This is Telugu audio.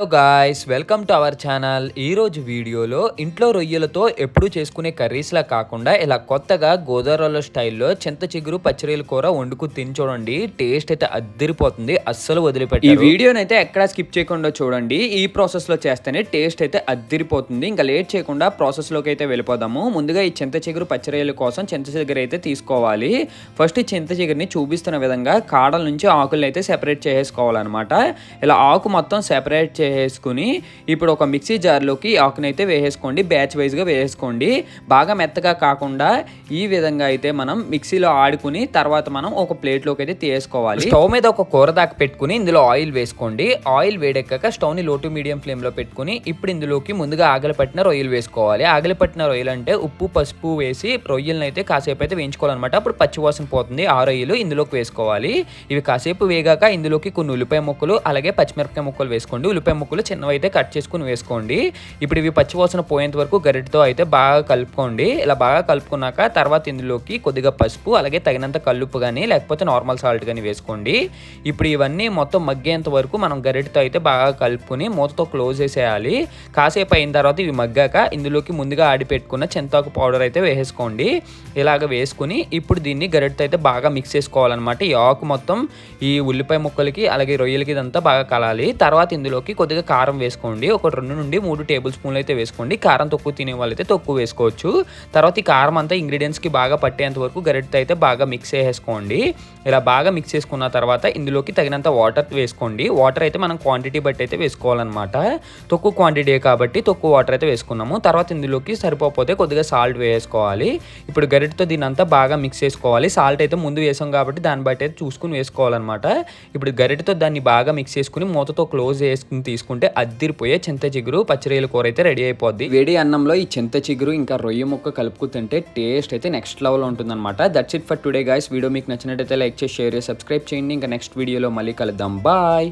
Hello guys, welcome to our channel. ఈరోజు వీడియోలో ఇంట్లో రొయ్యలతో ఎప్పుడు చేసుకునే కర్రీస్లా కాకుండా ఇలా కొత్తగా గోదావరిలో స్టైల్లో చింత చిగురు పచ్చిరొయ్యల కూర వండుకు తిని చూడండి. టేస్ట్ అయితే అద్దిరిపోతుంది, అస్సలు వదిలిపెట్టారు. ఈ వీడియోని అయితే ఎక్కడా స్కిప్ చేయకుండా చూడండి. ఈ ప్రాసెస్లో చేస్తేనే టేస్ట్ అయితే అద్దిరిపోతుంది. ఇంకా లేట్ చేయకుండా ప్రాసెస్లోకి అయితే వెళ్ళిపోదాము. ముందుగా ఈ చింత చిగురు పచ్చిరొయ్యల కోసం చింత చిగురు అయితే తీసుకోవాలి. ఫస్ట్ ఈ చింత చిగురిని చూపిస్తున్న విధంగా కాడల నుంచి ఆకులను అయితే సెపరేట్ చేసుకోవాలన్నమాట. ఇలా ఆకు మొత్తం సెపరేట్ వేసుకుని ఇప్పుడు ఒక మిక్సీ జార్లోకి ఆకునైతే వేసేసుకోండి. బ్యాచ్ వైజ్గా వేసేసుకోండి. బాగా మెత్తగా కాకుండా ఈ విధంగా అయితే మనం మిక్సీలో ఆడుకుని తర్వాత మనం ఒక ప్లేట్లోకి అయితే తీసుకోవాలి. స్టవ్ మీద ఒక కూర దాకా పెట్టుకుని ఇందులో ఆయిల్ వేసుకోండి. ఆయిల్ వేడెక్కాక స్టవ్ని లో టు మీడియం ఫ్లేమ్లో పెట్టుకుని ఇప్పుడు ఇందులోకి ముందుగా ఆగలిపట్టిన రొయ్యలు వేసుకోవాలి. ఆగలిపట్టిన రొయ్యలు అంటే ఉప్పు పసుపు వేసి రొయ్యలను అయితే కాసేపు అయితే వేయించుకోవాలన్నమాట. అప్పుడు పచ్చివాసన పోతుంది. ఆ రొయ్యలు ఇందులోకి వేసుకోవాలి. ఇవి కాసేపు వేగాక ఇందులోకి కొన్ని ఉల్లిపాయ ముక్కలు అలాగే పచ్చిమిరపకాయ ముక్కలు వేసుకోండి. ఉల్లిపాయ ముక్కలు చిన్నవి అయితే కట్ చేసుకుని వేసుకోండి. ఇప్పుడు ఇవి పచ్చివాసన పోయేంత వరకు గరిటతో అయితే బాగా కలుపుకోండి. ఇలా బాగా కలుపుకున్నాక తర్వాత ఇందులోకి కొద్దిగా పసుపు అలాగే తగినంత కల్లుప్పు కానీ లేకపోతే నార్మల్ సాల్ట్ కానీ వేసుకోండి. ఇప్పుడు ఇవన్నీ మొత్తం మగ్గేంత వరకు మనం గరిటతో అయితే బాగా కలుపుకుని మూతతో క్లోజ్ చేసేయాలి. కాసేపు అయిన తర్వాత ఇవి మగ్గాక ఇందులోకి ముందుగా ఆడిపెట్టుకున్న చింతాకు పౌడర్ అయితే వేసేసుకోండి. ఇలాగ వేసుకుని ఇప్పుడు దీన్ని గరిటతో అయితే బాగా మిక్స్ చేసుకోవాలన్నమాట. ఈ ఆకు మొత్తం ఈ ఉల్లిపాయ ముక్కలకి అలాగే రొయ్యలకి ఇదంతా బాగా కలాలి. తర్వాత ఇందులోకి కొద్దిగా కారం వేసుకోండి. ఒక 2 నుండి 3 టేబుల్ స్పూన్లు అయితే వేసుకోండి. కారం తక్కువ తినే వాళ్ళైతే తక్కువ వేసుకోవచ్చు. తర్వాత ఈ కారం అంతా ఇంగ్రీడియంట్స్కి బాగా పట్టేంత వరకు గరిటతో అయితే బాగా మిక్స్ చేసేసుకోండి. ఇలా బాగా మిక్స్ చేసుకున్న తర్వాత ఇందులోకి తగినంత వాటర్ వేసుకోండి. వాటర్ అయితే మనం క్వాంటిటీ బట్టి అయితే వేసుకోవాలన్నమాట. తక్కువ క్వాంటిటీ కాబట్టి తక్కువ వాటర్ అయితే వేసుకున్నాము. తర్వాత ఇందులోకి సరిపోతే కొద్దిగా సాల్ట్ వేసుకోవాలి. ఇప్పుడు గరిటతో దీని అంతా బాగా మిక్స్ చేసుకోవాలి. సాల్ట్ అయితే ముందు వేసాం కాబట్టి దాన్ని బట్టి అయితే చూసుకుని వేసుకోవాలన్నమాట. ఇప్పుడు గరిటతో దాన్ని బాగా మిక్స్ చేసుకుని మూతతో క్లోజ్ చేసుకుని తీసుకుంటే అద్దిరిపోయే చింత చిగురు పచ్చిరొయ్యల కూర అయితే రెడీ అయిపోద్ది. వేడి అన్నంలో ఈ చింత చిగురు ఇంకా రొయ్య ముక్క కలుపుకు తింటే టేస్ట్ అయితే నెక్స్ట్ లెవెల్ ఉంటుందన్నమాట. That's it for today guys. Video మీకు నచ్చినట్టయితే లైక్ చేసి షేర్ చేసి సబ్స్క్రైబ్ చేయండి. ఇంకా నెక్స్ట్ వీడియోలో మళ్ళీ కలుద్దాం. బాయ్.